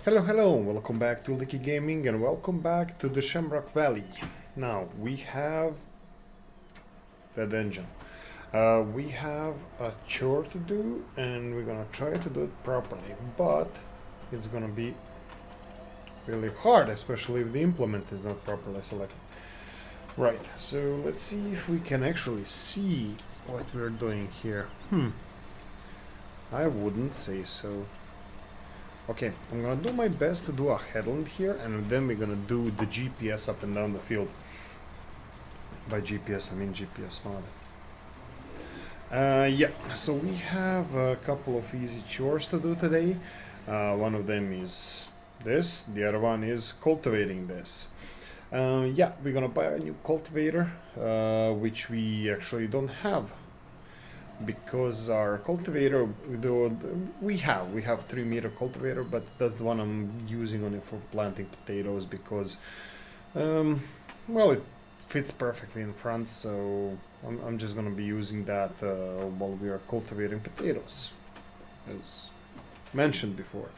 Hello, welcome back to Oolykee Gaming and welcome back to the Shamrock Valley. Now, we have that engine. We have a chore to do and we're gonna try to do it properly, but it's gonna be really hard, especially if the implement is not properly selected. Right, so let's see if we can actually see what we're doing here. I wouldn't say so. Okay, I'm gonna do my best to do a headland here, and then we're gonna do the GPS up and down the field. By GPS, I mean GPS mod. Yeah, so we have a couple of easy chores to do today. One of them is this, the other one is cultivating this. Yeah, we're gonna buy a new cultivator, which we actually don't have. Because our cultivator, we have 3-meter cultivator, but that's the one I'm using only for planting potatoes because, well, it fits perfectly in front. So I'm just gonna be using that while we are cultivating potatoes, as mentioned before.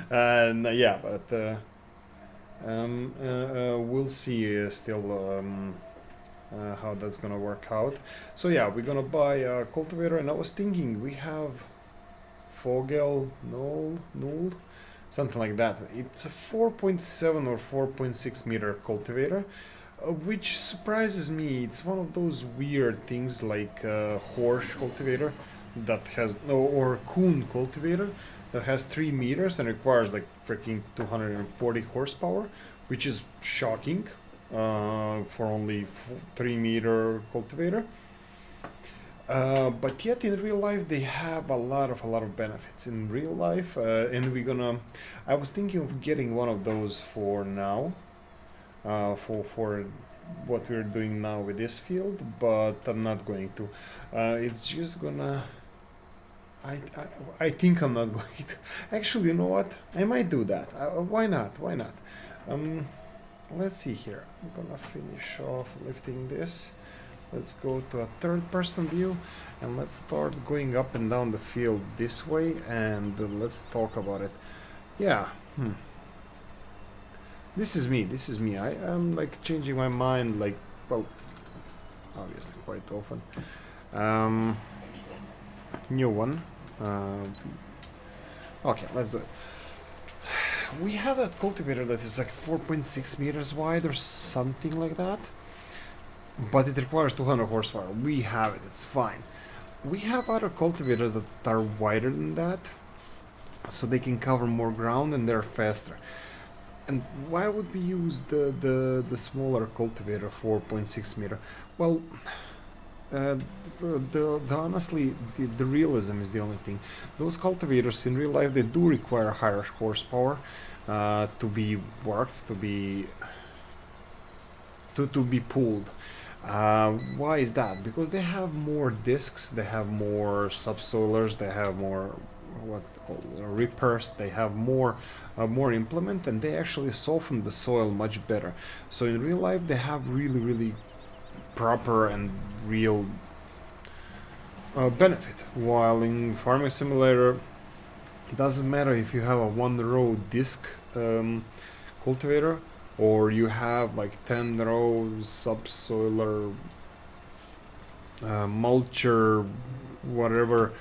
And yeah, but we'll see still. How that's gonna work out. So yeah, we're gonna buy a cultivator, and I was thinking we have Fogel Null, something like that. It's a 4.7 or 4.6 meter cultivator, which surprises me. It's one of those weird things like Horsch cultivator that has, or Kuhn cultivator that has 3 meters and requires like freaking 240 horsepower, which is shocking. For only 3-meter cultivator, but yet in real life they have a lot of benefits in real life, and I was thinking of getting one of those for now, for what we're doing now with this field, but I'm not going to. It's just gonna. I think I'm not going to. Actually, you know what? I might do that. Why not? Why not? Let's see here. I'm gonna finish off lifting this. Let's go to a third-person view and let's start going up and down the field this way, and let's talk about it. Yeah. This is me. I am like changing my mind, like, well, obviously quite often. New one. Okay, let's do it. We have a cultivator that is like 4.6 meters wide or something like that, but it requires 200 horsepower. We have it, it's fine. We have other cultivators that are wider than that, so they can cover more ground and they're faster. And why would we use the smaller cultivator, 4.6 meter? Well, honestly, the realism is the only thing. Those cultivators in real life, they do require higher horsepower to be worked, to be pulled. Why is that? Because they have more discs, they have more subsoilers, they have more what's it called, rippers, they have more implement, and they actually soften the soil much better. So in real life, they have really proper and real benefit, while in Farming Simulator it doesn't matter if you have a 1-row disc cultivator or you have like 10-row subsoiler mulcher, whatever,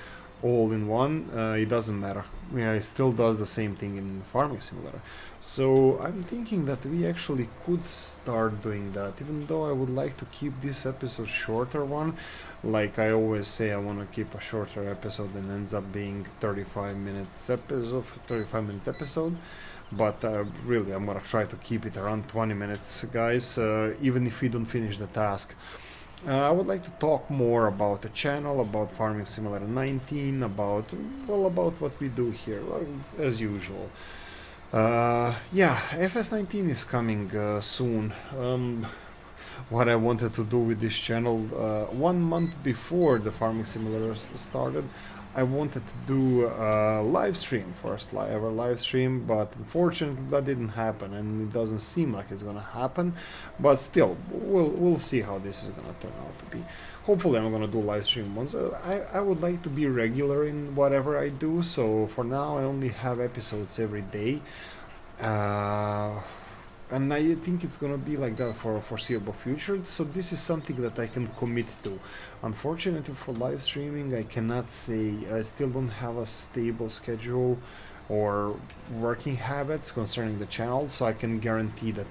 all in one. It doesn't matter. Yeah, it still does the same thing in Farming Simulator. So I'm thinking that we actually could start doing that, even though I would like to keep this episode shorter one. Like I always say, I want to keep a shorter episode and ends up being 35-minute episode. But really, I'm gonna try to keep it around 20 minutes, guys, even if we don't finish the task. I would like to talk more about the channel, about Farming Simulator 19, about what we do here, as usual. Yeah, FS17 is coming soon. What I wanted to do with this channel, 1 month before the Farming Simulator started, I wanted to do a live stream, first ever live stream, but unfortunately that didn't happen, and it doesn't seem like it's gonna happen. But still, we'll see how this is gonna turn out to be. Hopefully, I'm gonna do live stream once. I would like to be regular in whatever I do, so for now I only have episodes every day. And I think it's gonna be like that for a foreseeable future, so this is something that I can commit to. Unfortunately for live streaming, I cannot say, I still don't have a stable schedule or working habits concerning the channel, so I can guarantee that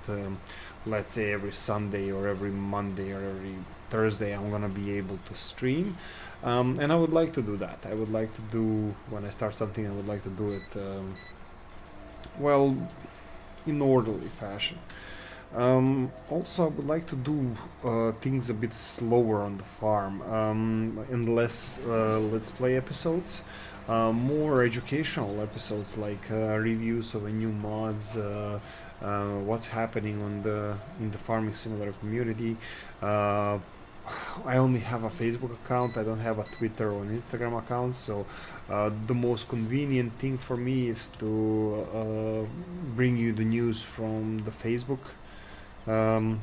let's say every Sunday or every Monday or every Thursday I'm gonna be able to stream, and I would like to do that. I would like to do, when I start something, I would like to do it well, in orderly fashion. Also, I would like to do things a bit slower on the farm, and less let's play episodes, more educational episodes, like reviews of new mods, what's happening on in the farming simulator community. I only have a Facebook account, I don't have a Twitter or an Instagram account, so the most convenient thing for me is to bring you the news from the Facebook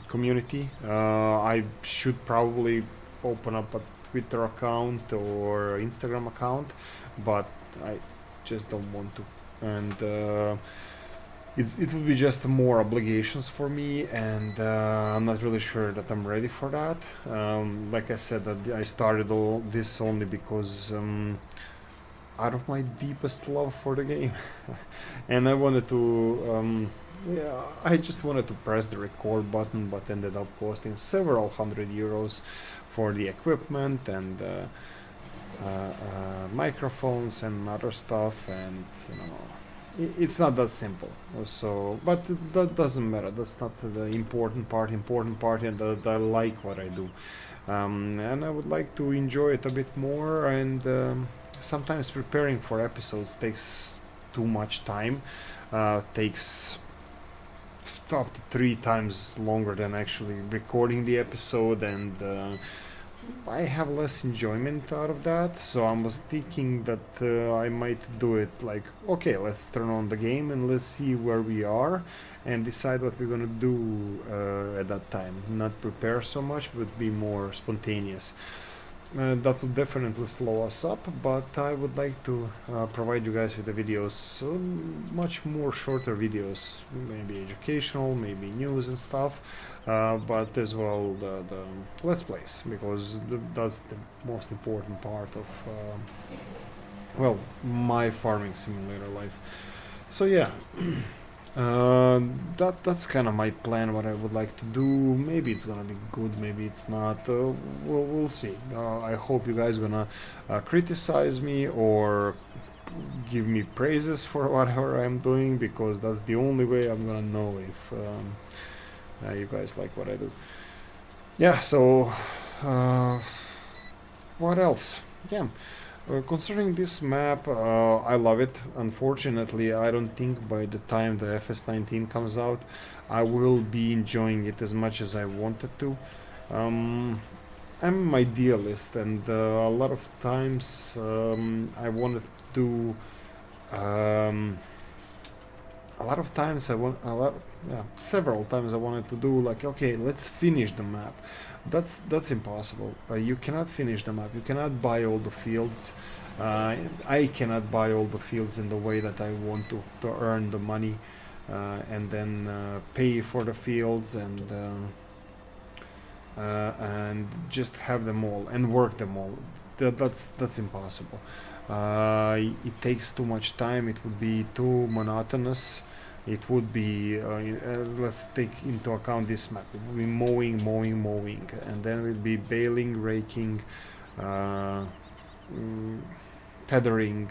community. I should probably open up a Twitter account or Instagram account, but I just don't want to, and it would be just more obligations for me, and I'm not really sure that I'm ready for that. Like I said, that I started all this only because out of my deepest love for the game, and I wanted to, yeah, I just wanted to press the record button, but ended up costing several €100 for the equipment and microphones and other stuff, and you know, it's not that simple. So, but that doesn't matter. That's not the important part. Important part is that I like what I do, and I would like to enjoy it a bit more. And sometimes preparing for episodes takes too much time. Takes up to 3 times longer than actually recording the episode, and I have less enjoyment out of that. So I was thinking that I might do it like, okay, let's turn on the game and let's see where we are and decide what we're gonna do at that time. Not prepare so much, but be more spontaneous. That will definitely slow us up, but I would like to provide you guys with the videos, much more shorter videos, maybe educational, maybe news and stuff, but as well the let's plays, because that's the most important part of well, my farming simulator life. So yeah. That's kind of my plan, what I would like to do. Maybe it's gonna be good, maybe it's not. We'll see. I hope you guys gonna criticize me or give me praises for whatever I'm doing, because that's the only way I'm gonna know if you guys like what I do. Yeah, so what else? Yeah. Concerning this map, I love it. Unfortunately, I don't think by the time the FS19 comes out, I will be enjoying it as much as I wanted to. I'm an idealist, and a lot of times I wanted to do. A lot of times several times I wanted to do like, okay, let's finish the map. That's impossible. You cannot finish the map. You cannot buy all the fields. I cannot buy all the fields in the way that I want to earn the money and then pay for the fields and just have them all and work them all. That's impossible. It takes too much time. It would be too monotonous. It would be, let's take into account this map. It would be mowing, and then we'll be baling, raking, tethering,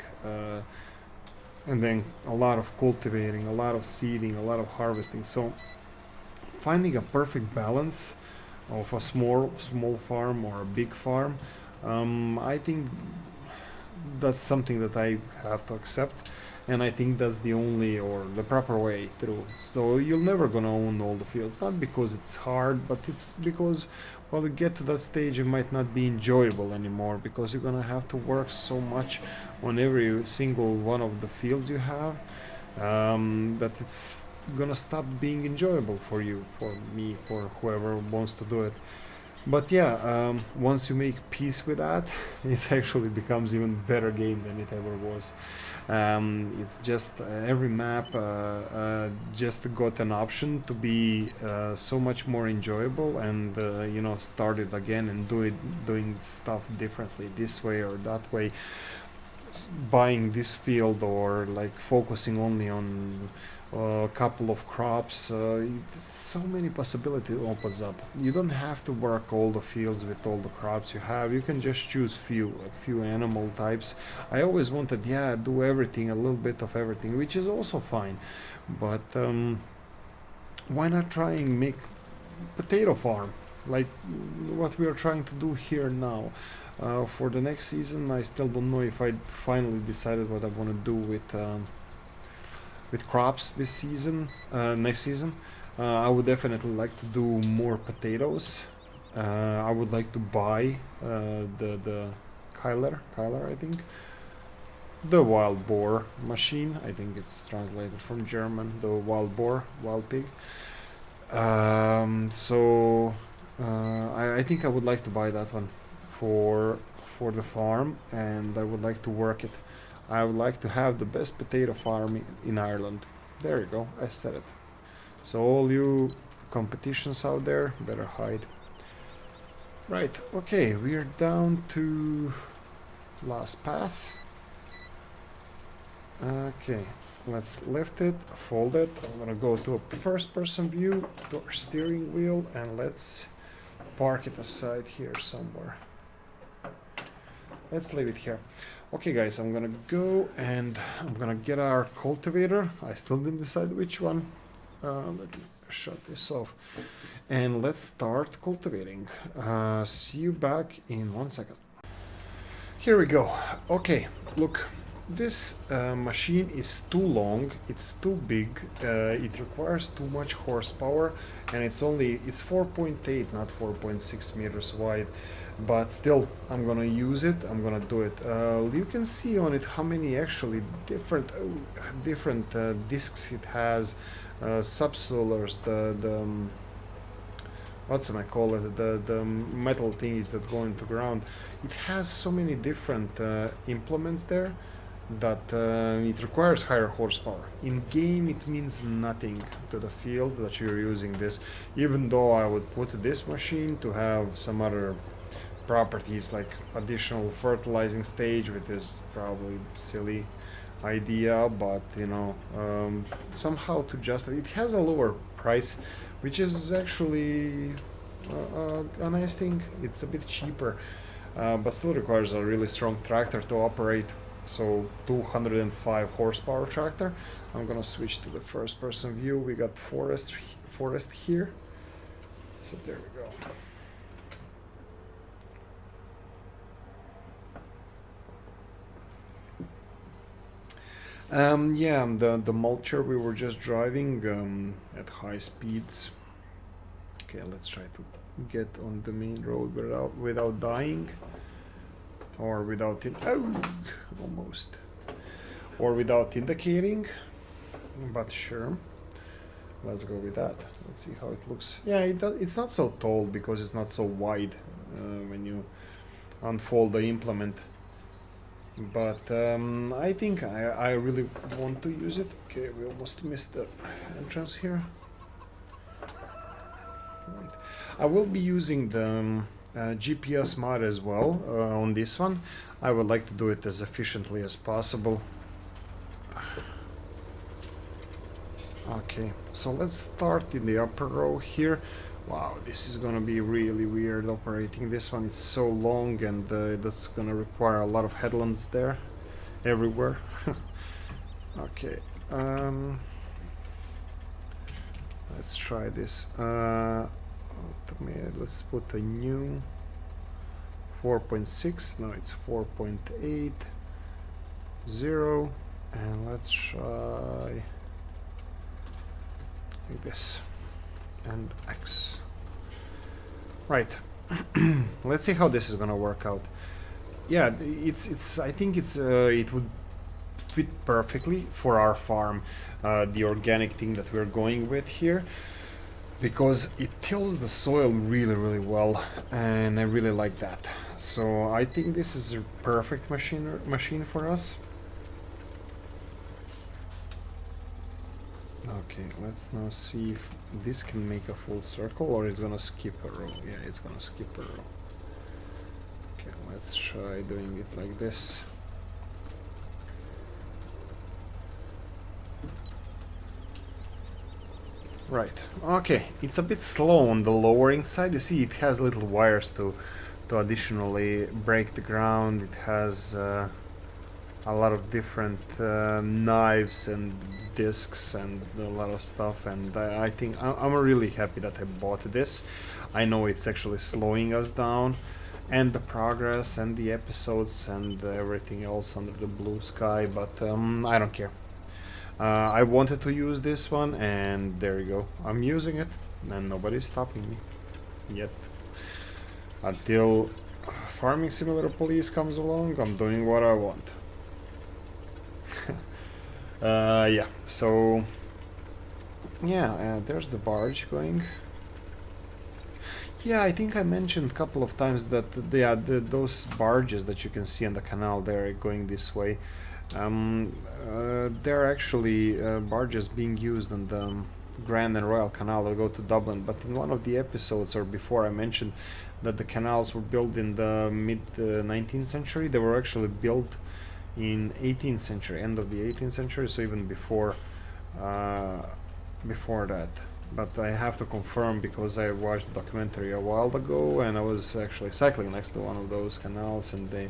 and then a lot of cultivating, a lot of seeding, a lot of harvesting. So finding a perfect balance of a small farm or a big farm, I think that's something that I have to accept. and I think that's the only or the proper way through. So you're never gonna own all the fields, not because it's hard, but it's because, well, you get to that stage it might not be enjoyable anymore, because you're gonna have to work so much on every single one of the fields you have, that it's gonna stop being enjoyable for you, for me, for whoever wants to do it. But yeah, once you make peace with that, it actually becomes even better game than it ever was. It's just every map just got an option to be so much more enjoyable, and you know, start it again and doing stuff differently, this way or that way, buying this field, or like focusing only on a couple of crops. So many possibilities opens up. You don't have to work all the fields with all the crops you have. You can just choose few animal types. I always wanted, yeah, do everything, a little bit of everything, which is also fine, but why not try and make potato farm like what we are trying to do here now? For the next season, I still don't know if I finally decided what I want to do with crops this season. Next season, I would definitely like to do more potatoes. I would like to buy the Kyler, I think, the wild boar machine. I think it's translated from German, the wild boar, wild pig. So I think I would like to buy that one for the farm, and I would like to work it. I would like to have the best potato farm in Ireland. There you go, I said it. So all you competitions out there, better hide. Right, okay, we're down to last pass. Okay, let's lift it, fold it. I'm gonna go to a first person view, to our steering wheel, and let's park it aside here somewhere. Let's leave it here. Okay guys, I'm gonna go and I'm gonna get our cultivator. I still didn't decide which one. Let me shut this off. And let's start cultivating. See you back in 1 second. Here we go. Okay, look. This machine is too long, it's too big, it requires too much horsepower, and it's 4.8, not 4.6 meters wide, but still I'm gonna use it, I'm gonna do it. You can see on it how many actually different discs it has, subsoilers, the what's I call it, the metal things that go into ground. It has so many different implements there that it requires higher horsepower. In game it means nothing to the field that you're using this, even though I would put this machine to have some other properties like additional fertilizing stage, which is probably silly idea, but you know, somehow to justify it has a lower price, which is actually a nice thing. It's a bit cheaper, but still requires a really strong tractor to operate. So 205 horsepower tractor. I'm gonna switch to the first person view. We got forest here, so there we go. Yeah, the mulcher we were just driving at high speeds. Okay, let's try to get on the main road without dying. Or without it, almost, or without indicating, but sure, let's go with that. Let's see how it looks. Yeah, it's not so tall because it's not so wide when you unfold the implement, but I think I really want to use it. Okay, we almost missed the entrance here. Right. I will be using the GPS mod as well on this one. I would like to do it as efficiently as possible. Okay, so let's start in the upper row here. Wow, this is gonna be really weird operating this one. It's so long, and that's gonna require a lot of headlands there everywhere. Okay, let's try this. Let's put a new 4.6. No, it's 4.80, and let's try like this and X. Right. Let's see how this is gonna work out. Yeah, it's. I think it would fit perfectly for our farm, the organic thing that we're going with here, because it tills the soil really well, and I really like that. So I think this is a perfect machine for us. Okay, let's now see if this can make a full circle or it's gonna skip a row. Yeah, it's gonna skip a row. Okay, let's try doing it like this. Right, okay, it's a bit slow on the lowering side. You see it has little wires to additionally break the ground. It has a lot of different knives and discs and a lot of stuff, and I think I'm really happy that I bought this. I know it's actually slowing us down, and the progress and the episodes and everything else under the blue sky, but I don't care. I wanted to use this one, and there you go. I'm using it, and nobody's stopping me yet. Until Farming Simulator Police comes along, I'm doing what I want. Yeah, so yeah, there's the barge going. Yeah, I think I mentioned a couple of times that those barges that you can see on the canal, they're going this way. They're actually barges being used on the Grand and Royal Canal that go to Dublin, but in one of the episodes or before I mentioned that the canals were built in the mid 19th century. They were actually built in 18th century, end of the 18th century, so even before that. But I have to confirm because I watched the documentary a while ago, and I was actually cycling next to one of those canals, and I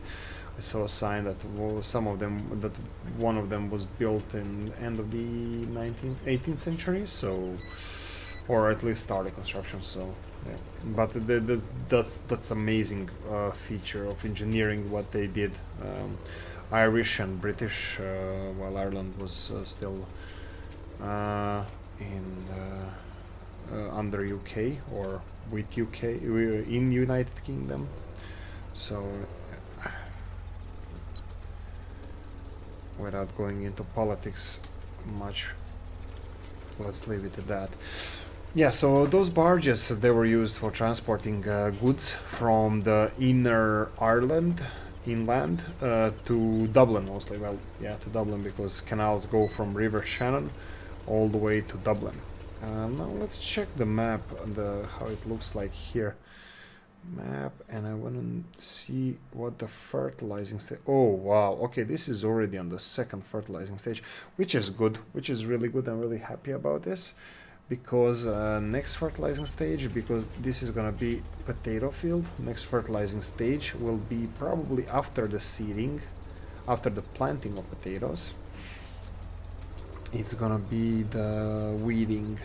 saw a sign that one of them was built in end of the 18th century, so, or at least started construction. So yeah, but that's amazing feature of engineering what they did. Irish and British, while Ireland was still under UK or with UK in United Kingdom. So without going into politics much, let's leave it at that. Yeah, so those barges, they were used for transporting goods from the inland to Dublin mostly. Well, yeah, to Dublin, because canals go from River Shannon all the way to Dublin. Now let's check the map, how it looks like here. Map, and I want to see what the fertilizing stage. Oh wow, okay, this is already on the second fertilizing stage, which is good, which is really good. I'm really happy about this, because next fertilizing stage, because this is gonna be potato field, next fertilizing stage will be probably after the seeding, after the planting of potatoes. It's gonna be the weeding,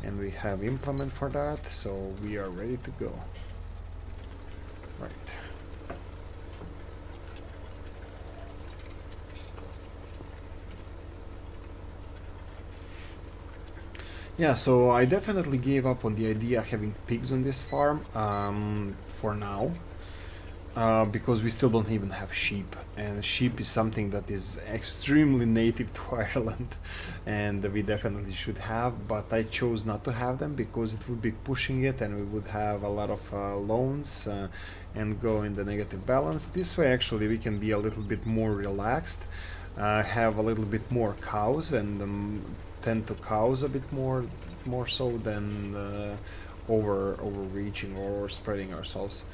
and we have implement for that, so we are ready to go. Right. Yeah, so I definitely gave up on the idea of having pigs on this farm for now. Because we still don't even have sheep, and sheep is something that is extremely native to Ireland, and we definitely should have, but I chose not to have them because it would be pushing it, and we would have a lot of loans and go in the negative balance. This way actually we can be a little bit more relaxed, have a little bit more cows, and tend to cows a bit more so than overreaching or spreading ourselves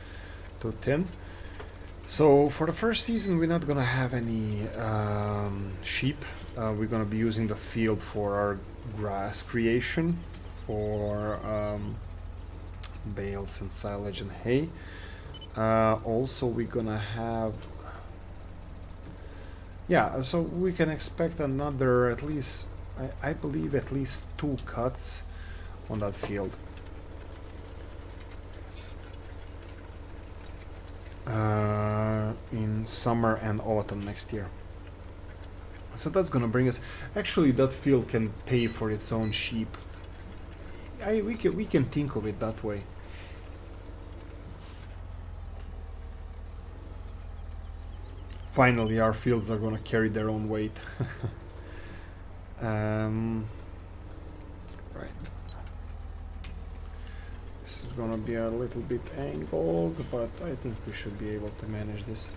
too thin. So for the first season we're not gonna have any sheep. We're gonna be using the field for our grass creation, for bales and silage and hay. Also we're gonna have, yeah, so we can expect another, at least I believe at least 2 cuts on that field. In summer and autumn next year. So that's gonna bring us. Actually, that field can pay for its own sheep. We can think of it that way. Finally, our fields are gonna carry their own weight. Right. This is gonna be a little bit angled, but I think we should be able to manage this.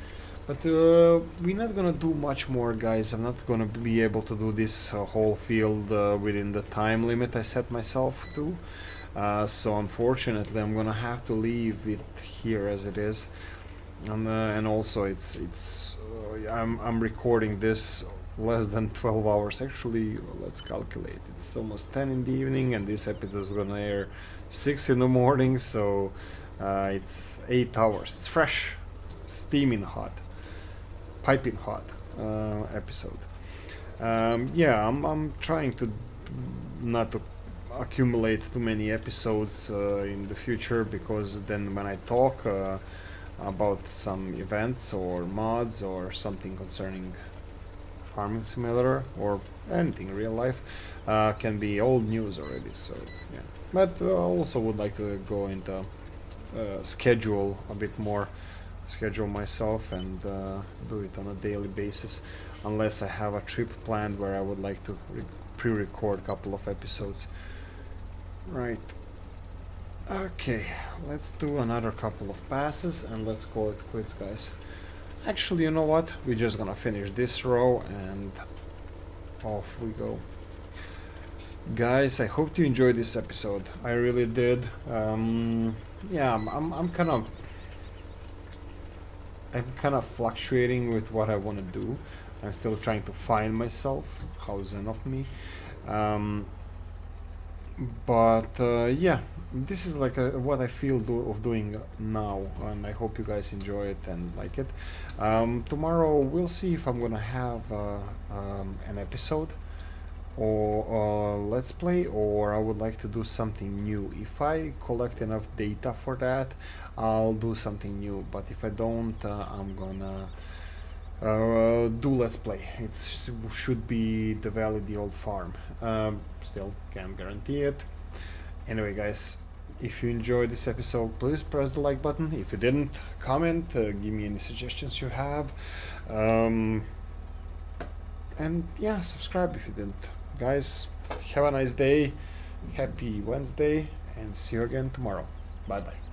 But we're not gonna do much more, guys. I'm not gonna be able to do this whole field within the time limit I set myself to. So unfortunately, I'm gonna have to leave it here as it is. And also, I'm recording this less than 12 hours. Actually, let's calculate. It's almost 10 in the evening, and this episode is gonna air 6 in the morning. So it's 8 hours. It's fresh, steaming hot. Piping hot episode. Yeah, I'm trying to not to accumulate too many episodes in the future, because then when I talk about some events or mods or something concerning Farming Simulator or anything real life, can be old news already. So yeah, but I also would like to go into schedule a bit more. Schedule myself and do it on a daily basis, unless I have a trip planned where I would like to pre-record a couple of episodes. Right. Okay, let's do another couple of passes and let's call it quits, guys. Actually, you know what? We're just gonna finish this row and off we go. Guys, I hope you enjoyed this episode. I really did. Yeah, I'm kind of fluctuating with what I want to do. I'm still trying to find myself. How zen of me. Yeah, this is like what I feel of doing now, and I hope you guys enjoy it and like it. Tomorrow we'll see if I'm gonna have an episode or let's play, or I would like to do something new. If I collect enough data for that, I'll do something new, but if I don't, I'm gonna do let's play. It should be the Valley, the old farm. Still can't guarantee it. Anyway, guys, if you enjoyed this episode, please press the like button. If you didn't, comment, give me any suggestions you have, and yeah, subscribe if you didn't. Guys, have a nice day, happy Wednesday, and see you again tomorrow. Bye bye.